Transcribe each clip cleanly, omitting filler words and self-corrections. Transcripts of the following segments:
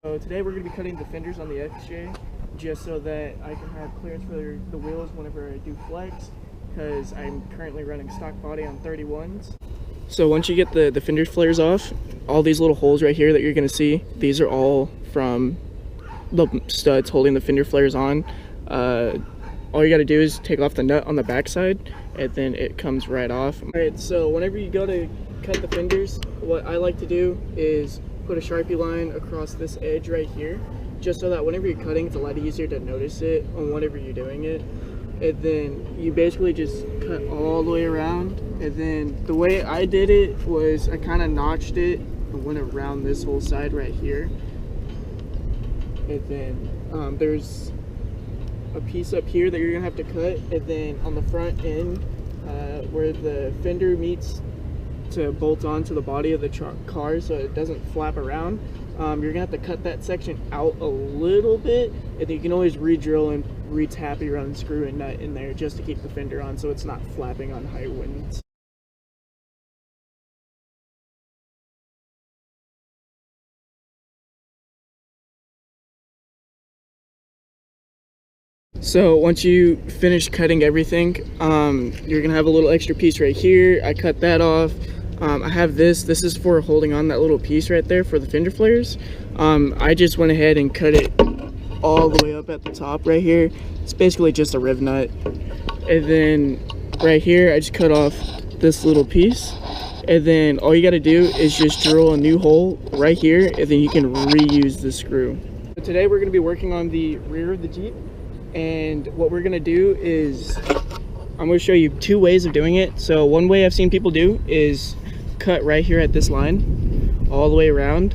So today we're going to be cutting the fenders on the XJ just so that I can have clearance for the wheels whenever I do flex, because I'm currently running stock body on 31s. So once you get the fender flares off, all these little holes right here that you're going to see, these are all from the studs holding the fender flares on. All you got to do is take off the nut on the backside and then it comes right off. Alright, so whenever you go to cut the fenders, what I like to do is put a Sharpie line across this edge right here, just so that whenever you're cutting, it's a lot easier to notice it on whatever you're doing it. And then you basically just cut all the way around. And then the way I did it was I kind of notched it and went around this whole side right here. And then there's a piece up here that you're gonna have to cut, and then on the front end where the fender meets to bolt onto the body of the car so it doesn't flap around, you're gonna have to cut that section out a little bit, and then you can always re-drill and re-tap your own screw and nut in there just to keep the fender on so it's not flapping on high winds. So once you finish cutting everything, you're gonna have a little extra piece right here. I cut that off. I have this is for holding on that little piece right there for the fender flares. I just went ahead and cut it all the way up at the top right here. It's basically just a riv nut. And then right here, I just cut off this little piece. And then all you gotta do is just drill a new hole right here, and then you can reuse the screw. So today we're gonna be working on the rear of the Jeep. And what we're gonna do is I'm gonna show you two ways of doing it. So one way I've seen people do is cut right here at this line all the way around.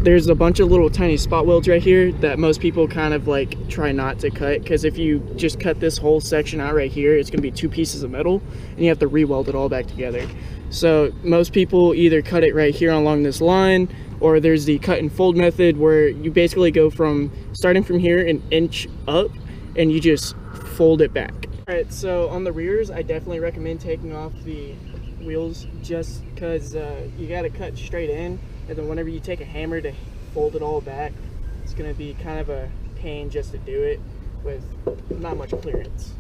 There's a bunch of little tiny spot welds right here that most people kind of like try not to cut, because if you just cut this whole section out right here, it's gonna be two pieces of metal and you have to re-weld it all back together. So most people either cut it right here along this line, or there's the cut and fold method where you basically go from starting from here an inch up and you just fold it back. All right, so on the rears, I definitely recommend taking off the wheels just because you got to cut straight in, and then whenever you take a hammer to fold it all back, it's going to be kind of a pain just to do it with not much clearance.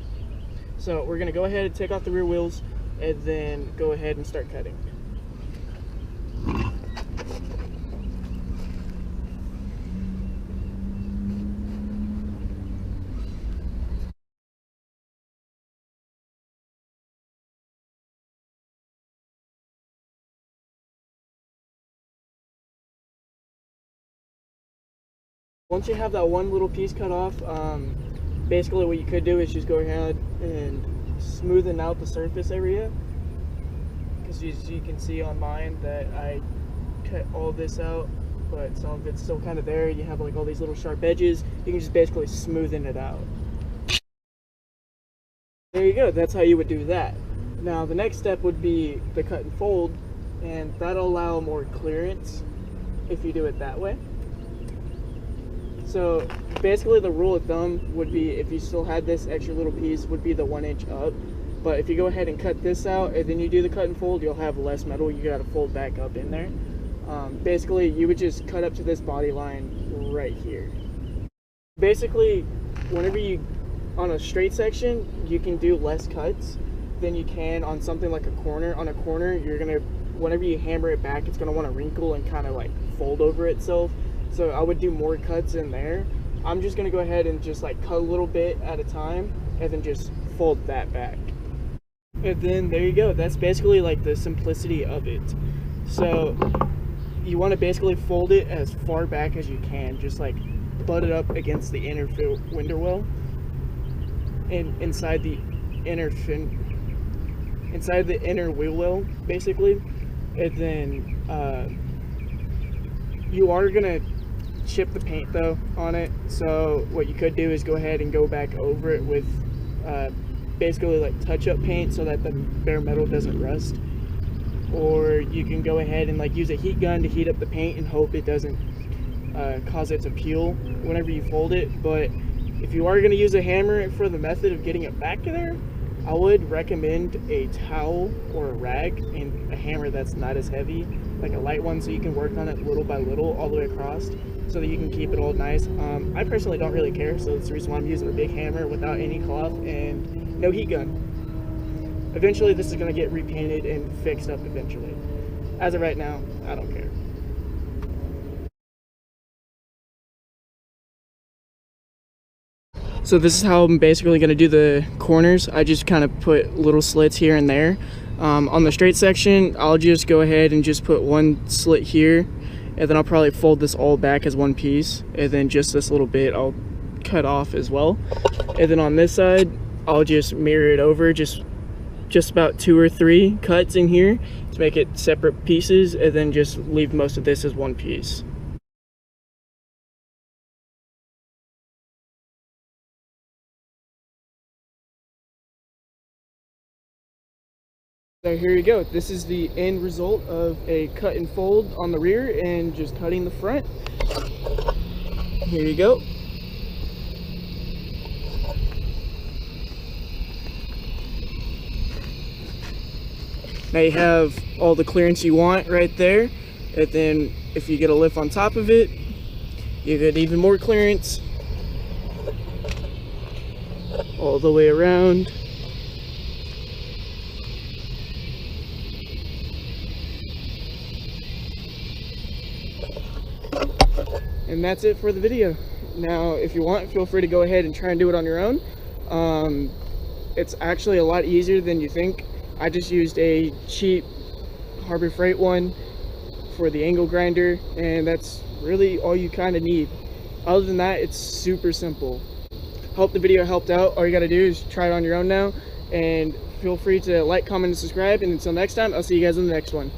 So we're going to go ahead and take off the rear wheels and then go ahead and start cutting. Once you have that one little piece cut off, basically what you could do is just go ahead and smoothen out the surface area, because as you can see on mine that I cut all this out, but some of it's still kind of there. You have like all these little sharp edges. You can just basically smoothen it out. There you go, that's how you would do that. Now the next step would be the cut and fold, and that'll allow more clearance if you do it that way. So basically the rule of thumb would be, if you still had this extra little piece, would be the 1 inch up. But if you go ahead and cut this out and then you do the cut and fold, you'll have less metal you gotta fold back up in there. Basically you would just cut up to this body line right here. Basically, whenever you, on a straight section, you can do less cuts than you can on something like a corner. On a corner, you're gonna, whenever you hammer it back, it's gonna wanna wrinkle and kind of like fold over itself. So I would do more cuts in there. I'm just gonna go ahead and just like cut a little bit at a time and then just fold that back. And then there you go. That's basically like the simplicity of it. So you want to basically fold it as far back as you can, just like butt it up against the inner window well and inside the inner wheel well basically. And then you are gonna chip the paint though on it, so what you could do is go ahead and go back over it with basically like touch-up paint so that the bare metal doesn't rust, or you can go ahead and like use a heat gun to heat up the paint and hope it doesn't cause it to peel whenever you fold it. But if you are going to use a hammer for the method of getting it back there, I would recommend a towel or a rag and a hammer that's not as heavy, like a light one, so you can work on it little by little all the way across, so that you can keep it all nice. I personally don't really care, so that's the reason why I'm using a big hammer without any cloth and no heat gun. Eventually this is going to get repainted and fixed up eventually. As of right now, I don't care. So this is how I'm basically going to do the corners. I just kind of put little slits here and there. On the straight section, I'll just go ahead and just put one slit here, and then I'll probably fold this all back as one piece, and then just this little bit I'll cut off as well. And then on this side, I'll just mirror it over, just about 2 or 3 cuts in here to make it separate pieces, and then just leave most of this as one piece. So here you go. This is the end result of a cut and fold on the rear and just cutting the front. Here you go. Now you have all the clearance you want right there. And then if you get a lift on top of it, you get even more clearance all the way around. And that's it for the video. Now, if you want, feel free to go ahead and try and do it on your own. It's actually a lot easier than you think. I just used a cheap Harbor Freight one for the angle grinder, and that's really all you kind of need. Other than that, it's super simple. Hope the video helped out. All you gotta do is try it on your own now, and feel free to like, comment, and subscribe. And until next time, I'll see you guys in the next one.